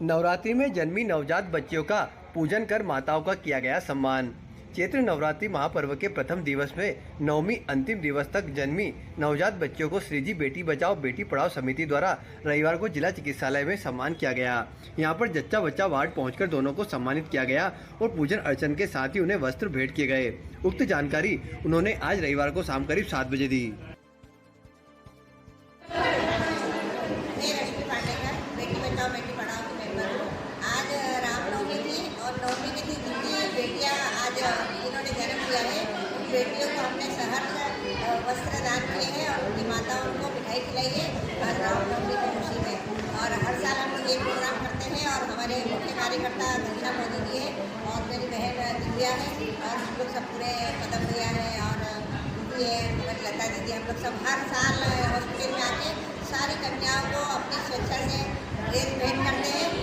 नवरात्रि में जन्मी नवजात बच्चियों का पूजन कर माताओं का किया गया सम्मान। चैत्र नवरात्रि महापर्व के प्रथम दिवस में नवमी अंतिम दिवस तक जन्मी नवजात बच्चियों को श्रीजी बेटी बचाओ बेटी पढ़ाओ समिति द्वारा रविवार को जिला चिकित्सालय में सम्मान किया गया। यहां पर जच्चा बच्चा वार्ड पहुंचकर दोनों को सम्मानित किया गया और पूजन अर्चन के साथ ही उन्हें वस्त्र भेंट किए गए। उक्त जानकारी उन्होंने आज रविवार को शाम करीब 7 बजे दी। बेटी बचाओ बेटी पढ़ाओ की मेंबर हूँ। आज रामनवमी थी और नवमी की थी। जितनी बेटियाँ आज जिन्होंने जन्म लिया है उन बेटियों को हमने सहर्ष वस्त्र दान किए हैं और उनकी माताओं को मिठाई खिलाई है आज रामनवमी की खुशी में। और हर साल हम लोग ये प्रोग्राम करते हैं और हमारे मुख्य कार्यकर्ता घनश्याम मोदी जी है और मेरी बहन दिव्या है और हम लोग सब पूरे कदम भैया है और ये हमारी लता दीदी, हम लोग सब हर साल हॉस्पिटल में आके सारी कन्याओं को अपनी स्वेच्छा से ड्रेस भेंट करते हैं